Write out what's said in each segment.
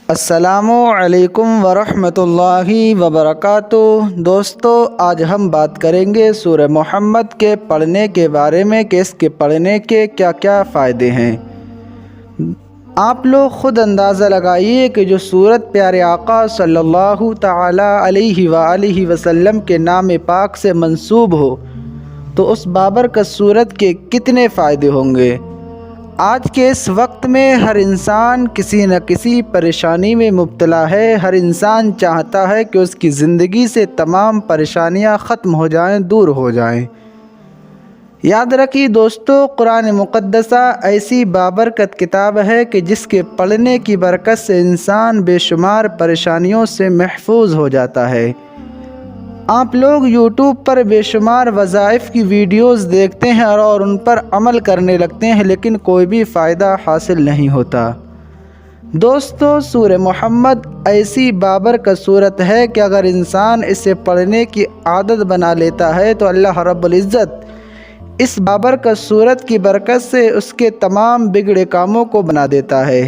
السلام علیکم ورحمۃ اللہ وبرکاتہ۔ دوستو، آج ہم بات کریں گے سورہ محمد کے پڑھنے کے بارے میں کہ اس کے پڑھنے کے کیا کیا فائدے ہیں۔ آپ لوگ خود اندازہ لگائیے کہ جو سورت پیارے آقا صلی اللہ تعالی علیہ وآلہ وسلم کے نام پاک سے منسوب ہو تو اس بابرکت سورت کے کتنے فائدے ہوں گے۔ آج کے اس وقت میں ہر انسان کسی نہ کسی پریشانی میں مبتلا ہے۔ ہر انسان چاہتا ہے کہ اس کی زندگی سے تمام پریشانیاں ختم ہو جائیں، دور ہو جائیں۔ یاد رکھیے دوستو، قرآن مقدسہ ایسی بابرکت کتاب ہے کہ جس کے پڑھنے کی برکت سے انسان بے شمار پریشانیوں سے محفوظ ہو جاتا ہے۔ آپ لوگ یوٹیوب پر بے شمار وظائف کی ویڈیوز دیکھتے ہیں اور ان پر عمل کرنے لگتے ہیں، لیکن کوئی بھی فائدہ حاصل نہیں ہوتا۔ دوستو، سورہ محمد ایسی بابرکت سورت ہے کہ اگر انسان اسے پڑھنے کی عادت بنا لیتا ہے تو اللہ رب العزت اس بابرکت سورت کی برکت سے اس کے تمام بگڑے کاموں کو بنا دیتا ہے۔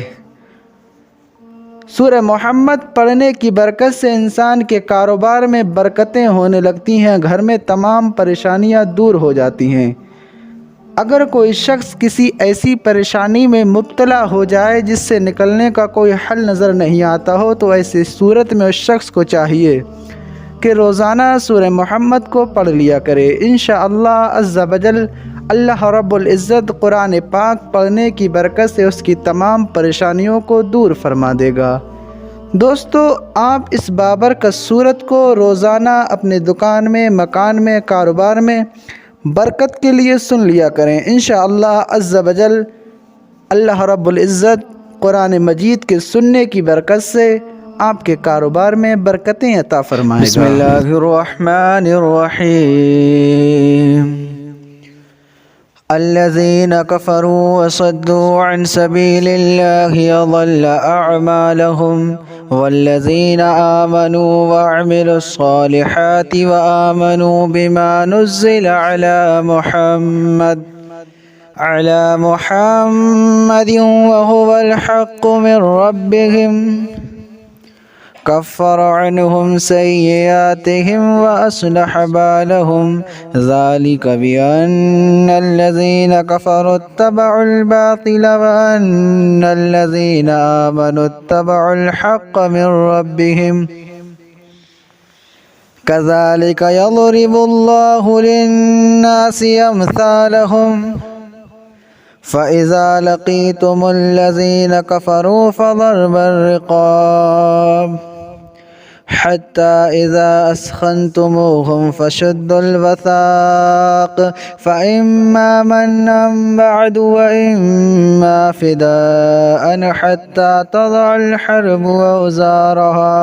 سورہ محمد پڑھنے کی برکت سے انسان کے کاروبار میں برکتیں ہونے لگتی ہیں، گھر میں تمام پریشانیاں دور ہو جاتی ہیں۔ اگر کوئی شخص کسی ایسی پریشانی میں مبتلا ہو جائے جس سے نکلنے کا کوئی حل نظر نہیں آتا ہو تو ایسی صورت میں اس شخص کو چاہیے کہ روزانہ سورہ محمد کو پڑھ لیا کرے۔ انشاءاللہ عز وجل اللہ رب العزت قرآن پاک پڑھنے کی برکت سے اس کی تمام پریشانیوں کو دور فرما دے گا۔ دوستو، آپ اس بابرکت سورت کو روزانہ اپنے دکان میں، مکان میں، کاروبار میں برکت کے لیے سن لیا کریں۔ انشاءاللہ عز وجل اللہ رب العزت قرآن مجید کے سننے کی برکت سے آپ کے کاروبار میں برکتیں عطا فرمائے گا۔ بسم اللہ الرحمن الرحیم۔ الذين كفروا وصدوا عن سبيل الله أضل أعمالهم والذين آمنوا وعملوا الصالحات وآمنوا بما نزل على محمد وهو الحق من ربهم كفر عنهم سيئاتهم وأصلح بالهم ذلك بأن الذين كفروا اتبعوا الباطل وأن الذين آمنوا اتبعوا الحق من ربهم كذلك يضرب الله للناس أمثالهم فإذا لقيتم الذين كفروا فضرب الرقاب حتى إذا أثخنتموهم فشدوا الوثاق فإما منا بعد وإما فداء حتى تضع الحرب أوزارها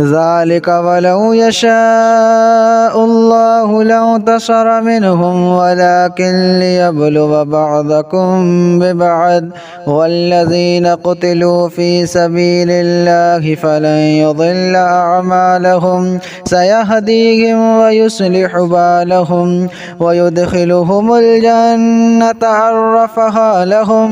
ذلك ولو يشاء الله لانتصر منهم ولكن ليبلو بعضكم ببعض والذين قتلوا في سبيل الله فلن يضل أعمالهم سيهديهم ويصلح بالهم ويدخلهم الجنة عرفها لهم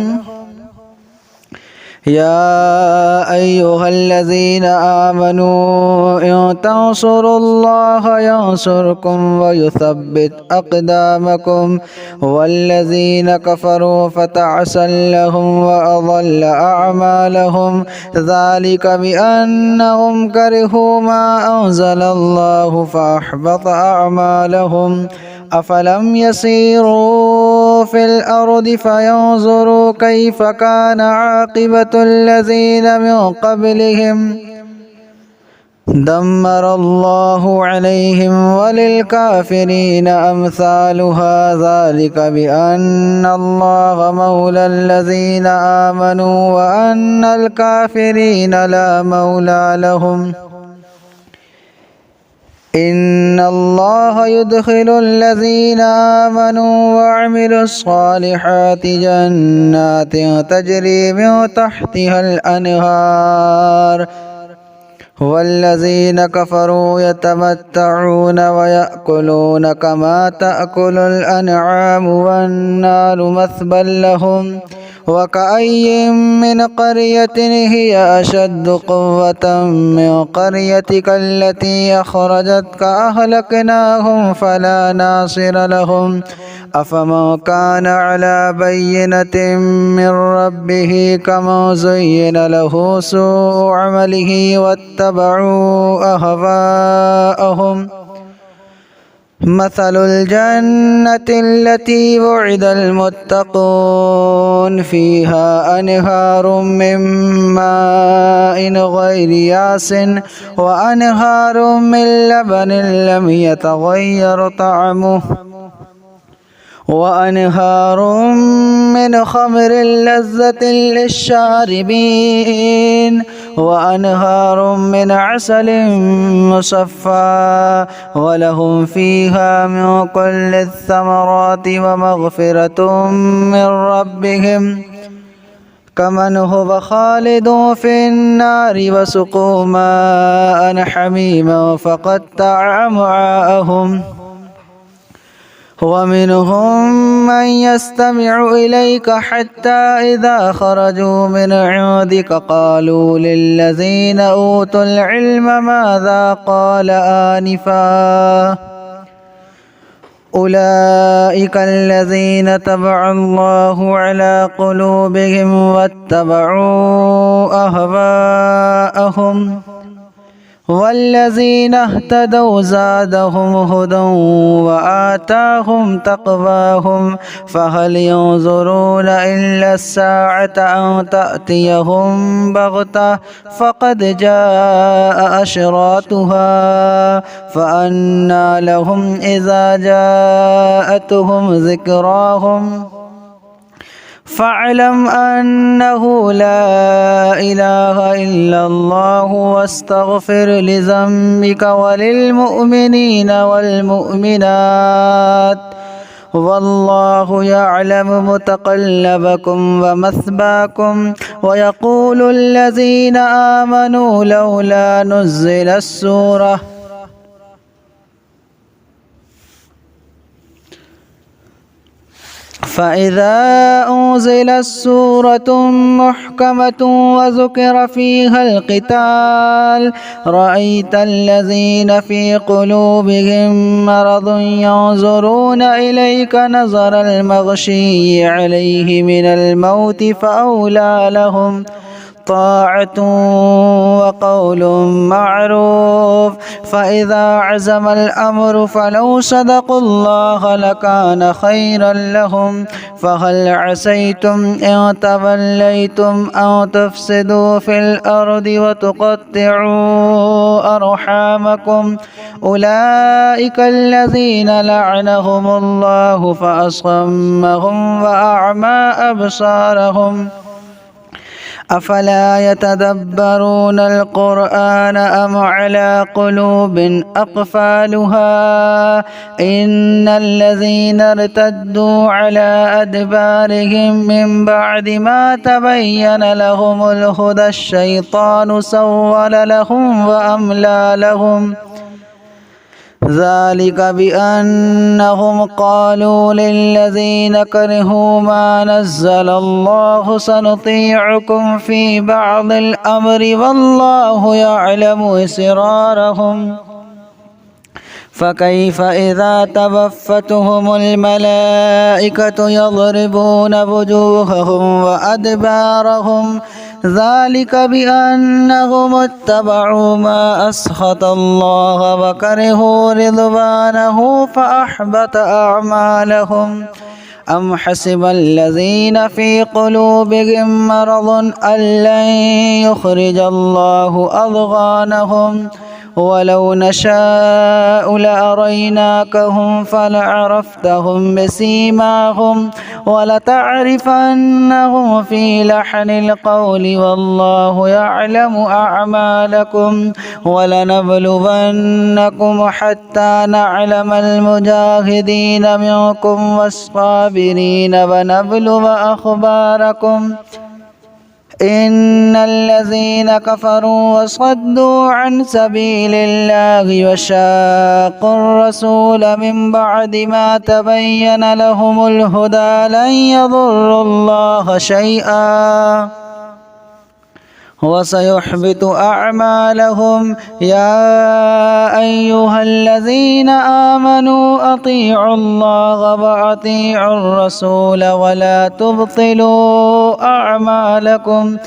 يا أيها الذين آمنوا إن تنصروا الله ينصركم ويثبت أقدامكم والذين كفروا فتعسا لهم وأضل أعمالهم ذلك بأنهم كرهوا ما أنزل الله فأحبط أعمالهم أفلم يسيروا في الأرض فينظروا كيف كان عاقبة الذين من قبلهم دمر الله عليهم وللكافرين أمثالها ذلك بأن الله مولى الذين آمنوا وأن الكافرين لا مولى لهم إن الله يدخل الذين آمنوا وعملوا الصالحات جنات تجري من تحتها الأنهار والذين كفروا يتمتعون ويأكلون كما تأكل الأنعام والنار مثوى لهم وكأي من قرية هي أشد قوة من قريتك التي أخرجتك أهلكناهم فلا ناصر لهم أفمن كان على بينة من ربه كمن زين له سوء عمله واتبعوا أهواءهم مثل الجنة التي وعد المتقون فيها أنهار من ماء غير ياس وأنهار من لبن لم يتغير طعمه وأنهار من خمر لذة للشاربين وأنهار من عسل مصفى ولهم فيها من كل الثمرات ومغفرة من ربهم كمن هو خالد في النار وسقوا ماء حميما فقطع أمعاءهم ومنهم من يستمع إليك حتى إذا خرجوا من عندك قالوا للذين أوتوا العلم ماذا قال آنفا أولئك الذين طبع الله على قلوبهم واتبعوا أهواءهم والذين اهتدوا زادهم هدى وآتاهم تقواهم فهل ينظرون إلا الساعة أن تأتيهم بغتة فقد جاء أشراطها فأنى لهم إذا جاءتهم ذكراهم فاعلم أنه لا إله إلا الله واستغفر لذنبك وللمؤمنين والمؤمنات والله يعلم متقلبكم ومثواكم ويقول الذين آمنوا لولا نزل السورة فإذا أنزلت سورة محكمة وذكر فيها القتال رأيت الذين في قلوبهم مرض ينظرون إليك نظر المغشي عليه من الموت فأولى لهم طاعة وقول معروف فإذا عزم الأمر فلو صدقوا الله لكان خيرا لهم فهل عسيتم إن توليتم أن تفسدوا في الأرض وتقطعوا أرحامكم أولئك الذين لعنهم الله فأصمهم وأعمى أبصارهم أفلا يتدبرون القرآن أم على قلوب أقفالها إن الذين ارتدوا على أدبارهم من بعد ما تبين لهم الهدى الشيطان سول لهم وأملى لهم ذلك بأنهم قالوا للذين كرهوا ما نزل الله سنطيعكم في بعض الأمر والله يعلم إسرارهم فكيف إذا توفتهم الملائكة يضربون وجوههم وأدبارهم ذلك بأنهم اتبعوا ما أسخط الله وكرهوا رضوانه فأحبط أعمالهم أم حسب الذين في قلوبهم مرض أن لن يخرج الله أضغانهم ولو نشاء لأريناكهم فلعرفتهم بسيماهم ولتعرفنهم في لحن القول والله يعلم أعمالكم ولنبلونكم حتى نعلم المجاهدين منكم والصابرين ونبلو أخباركم إن الذين كفروا وصدوا عن سبيل الله وشاقوا الرسول من بعد ما تبين لهم الهدى لن يضروا الله شيئا وسيحبط أعمالهم. يا أيها الذين آمنوا أطيعوا الله وأطيعوا الرسول ولا تبطلوا أعمالكم.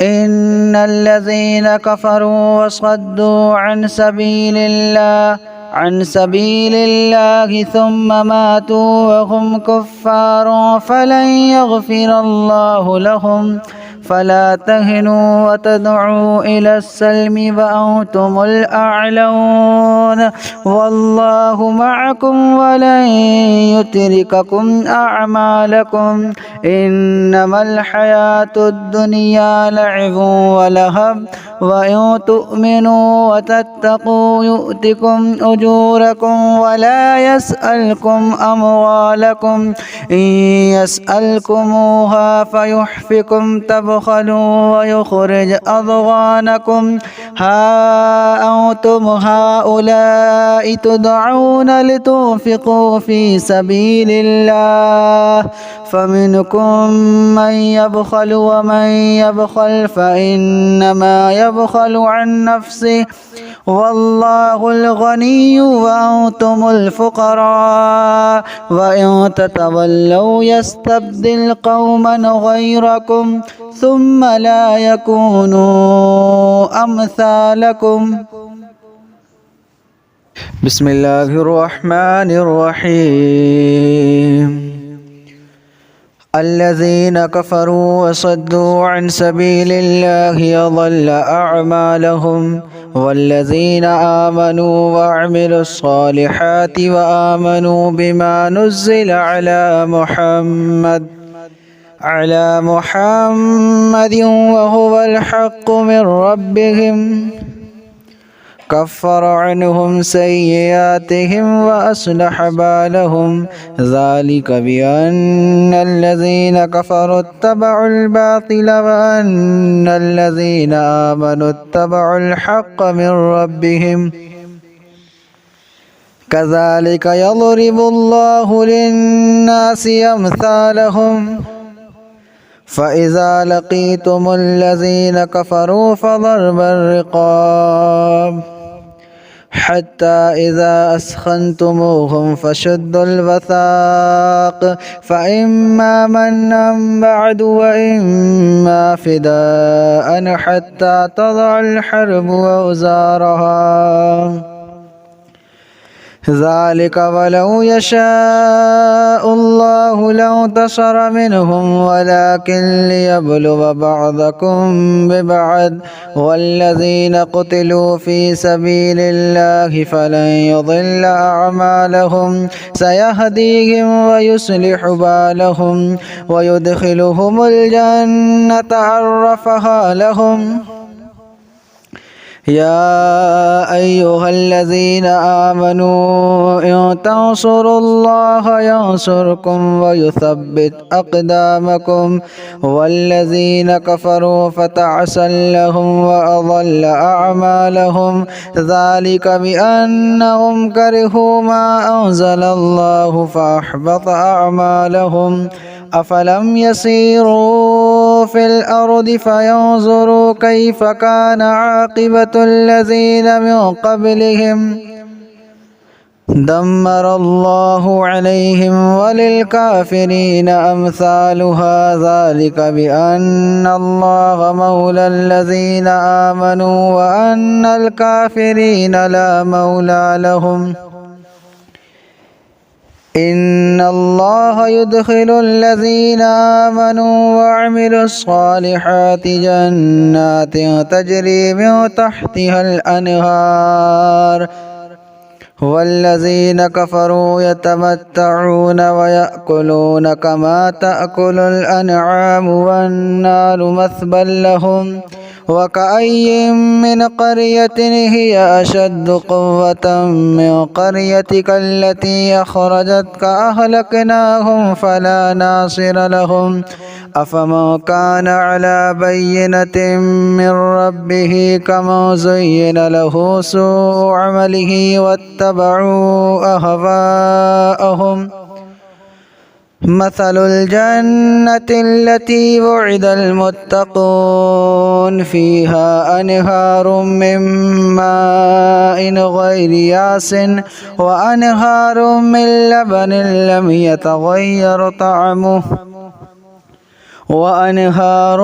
إن الذين كفروا وصدوا عن سبيل الله ثم ماتوا وهم كفار فلن يغفر الله لهم. فلا تهنوا وتدعوا إلى السلم وأنتم الأعلون والله معكم ولن يترككم أعمالكم. إنما الحياة الدنيا لعب ولهب وإن تؤمنوا وتتقوا يؤتكم أجوركم ولا يسألكم أموالكم. إن يسألكموها فيحفكم تبخلوا ويخرج أضغانكم. ها أنتم هؤلاء تدعون لتنفقوا في سبيل الله فمنكم من يبخل ومن يبخل فإنما يبخل عن نفسه والله الغني وأنتم الفقراء وإن تتولوا يستبدل قوما غيركم ثم لا يكونوا أمثالكم. بسم الله الرحمن الرحيم. الذين كفروا وصدوا عن سبيل الله أضل أعمالهم والذين آمنوا وعملوا الصالحات وآمنوا بما نزل على محمد وهو الحق من ربهم كفر عنهم سيئاتهم وأصلح بالهم. ذلك بأن الذين كفروا اتبعوا الباطل وأن الذين آمنوا اتبعوا الحق من ربهم. كذلك يضرب الله للناس أمثالهم. فإذا لقيتم الذين كفروا فضرب الرقاب حتى إذا أثخنتموهم فشدوا الوثاق فإما منا بعد وإما فداء حتى تضع الحرب أوزارها. ذلك ولو يشاء الله لانتصر منهم ولكن ليبلو بعضكم ببعض والذين قتلوا في سبيل الله فلن يضل أعمالهم. سيهديهم ويصلح بالهم ويدخلهم الجنة عرفها لهم. يا أيها الذين آمنوا إن تنصروا الله ينصركم ويثبت أقدامكم. والذين كفروا فتعسا لهم وأضل أعمالهم. ذلك بأنهم كرهوا ما أنزل الله فأحبط أعمالهم. أفلم يسيروا في الأرض فينظروا كيف كان عاقبة الذين من قبلهم دمر الله عليهم وللكافرين أمثالها. ذلك بأن الله مولى الذين آمنوا وأن الكافرين لا مولى لهم. إن الله يدخل الذين آمنوا وعملوا الصالحات جنات تجري من تحتها الأنهار والذين كفروا يتمتعون ويأكلون كما تأكل الأنعام والنار مثوى لهم. وكأي من قرية هي أشد قوة من قريتك التي أخرجتك أهلكناهم فلا ناصر لهم. أفمن كان على بينة من ربه كمن زين له سوء عمله واتبعوا أهواءهم مثل الجنة التي وعد المتقون فيها أنهار من ماء غير ياس وأنهار من لبن لم يتغير طعمه وأنهار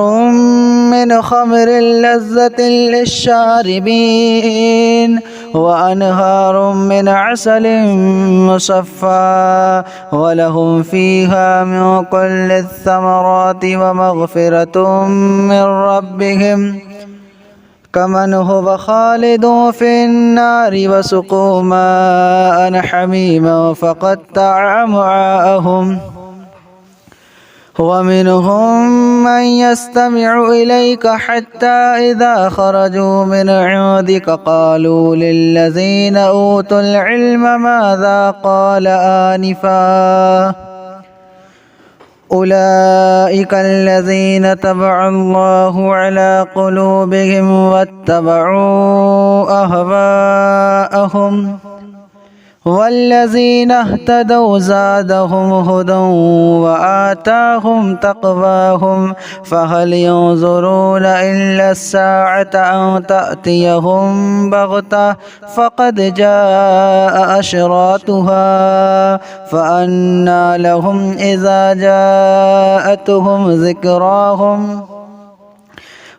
من خمر لذة للشاربين وأنهار من عسل مصفى ولهم فيها من كل الثمرات ومغفرة من ربهم كمن هو خالد في النار وسقوا ماء حميما فقطع أمعاءهم ومنهم من يستمع إليك حتى إذا خرجوا من عندك قالوا للذين أوتوا العلم ماذا قال آنفا أولئك الذين طبع الله على قلوبهم واتبعوا أهواءهم والذين اهتدوا زادهم هدى وآتاهم تقواهم فهل ينظرون إلا الساعة أن تأتيهم بغتة فقد جاء أشراطها فأنى لهم إذا جاءتهم ذكراهم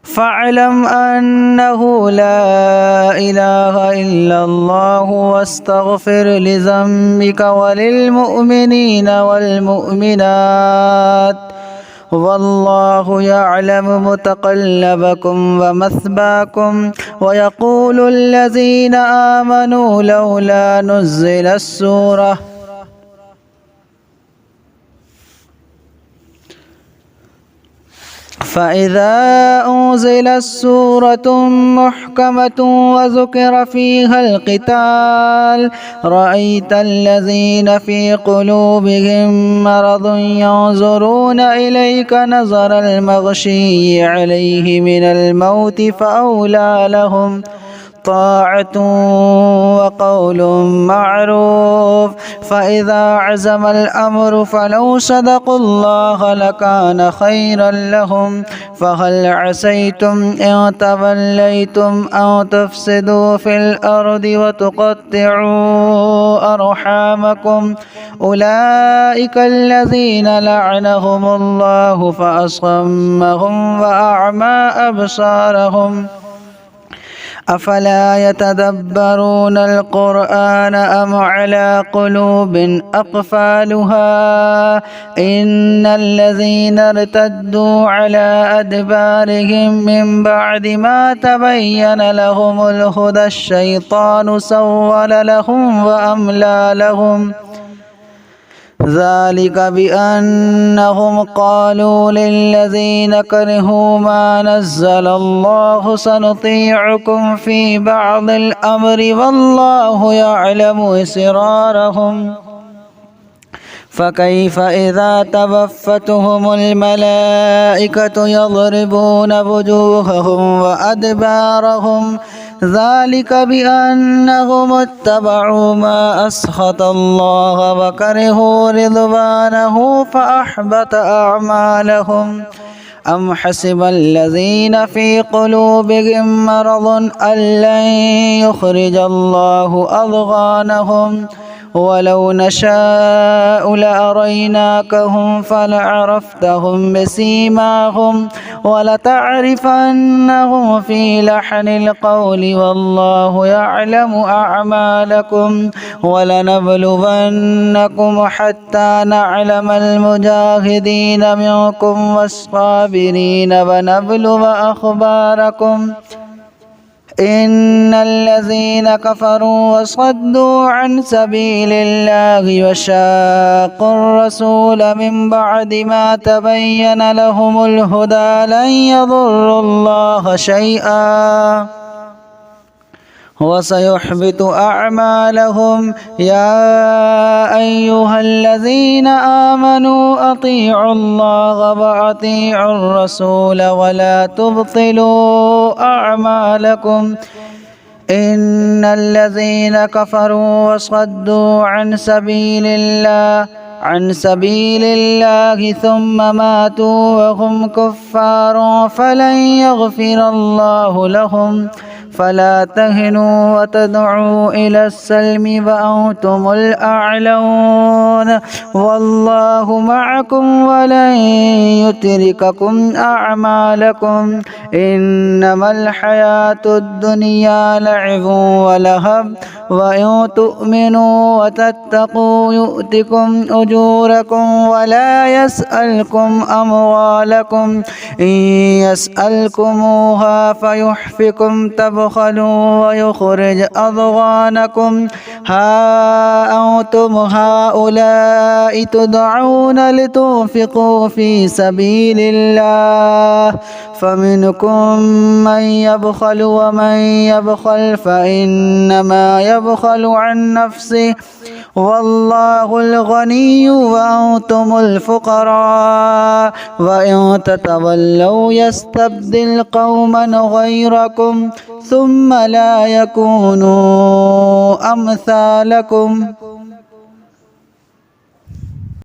فاعلم أنه لا إله إلا الله واستغفر لذنبك وللمؤمنين والمؤمنات والله يعلم متقلبكم ومثواكم ويقول الذين آمنوا لولا نزل السورة فإذا أنزلت سورة محكمة وذكر فيها القتال رأيت الذين في قلوبهم مرض ينظرون إليك نظر المغشي عليه من الموت فأولى لهم طاعة وقول معروف فإذا عزم الأمر فلو صدقوا الله لكان خيرا لهم فهل عسيتم إن توليتم أن تفسدوا في الأرض وتقطعوا أرحامكم أولئك الذين لعنهم الله فأصمهم وأعمى أبصارهم أفلا يتدبرون القرآن أم على قلوب أقفالها إن الذين ارتدوا على أدبارهم من بعد ما تبين لهم الهدى الشيطان سول لهم وأملى لهم ذلك بأنهم قالوا للذين كرهوا ما نزل الله سنطيعكم في بعض الأمر والله يعلم إسرارهم فكيف إذا توفتهم الملائكة يضربون وجوههم وأدبارهم ذلك بأنهم اتبعوا ما أسخط الله وكرهوا رضوانه فأحبط أعمالهم أم حسب الذين في قلوبهم مرض أن لن يخرج الله أضغانهم ولو نشاء لأريناكهم فلعرفتهم بسيماهم ولتعرفنهم في لحن القول والله يعلم أعمالكم ولنبلونكم حتى نعلم المجاهدين منكم والصابرين ونبلو أخباركم إن الذين كفروا وصدوا عن سبيل الله وشاقوا الرسول من بعد ما تبين لهم الهدى لن يضروا الله شيئا وسيحبط أعمالهم. يا أيها الذين آمنوا أطيعوا الله وأطيعوا الرسول ولا تبطلوا أعمالكم. إن الذين كفروا وصدوا عن سبيل الله ثم ماتوا وهم كفار فلن يغفر الله لهم. فلا تهنوا وتدعوا إلى السلم وأنتم الأعلون والله معكم ولن يترككم أعمالكم. إنما الحياة الدنيا لعب ولهب وإن تؤمنوا وتتقوا يؤتكم أجوركم ولا يسألكم أموالكم. إن يسألكموها فيحفكم تبخلوا ويخرج أضغانكم. ها أنتم هؤلاء تدعون لتنفقوا في سبيل الله فمنكم من يبخل ومن يبخل فإنما يبخل عن نفسه والله الغني وأنتم الفقراء وإن تتولوا يستبدل قوما غيركم ثم لا يكونوا أمثالكم.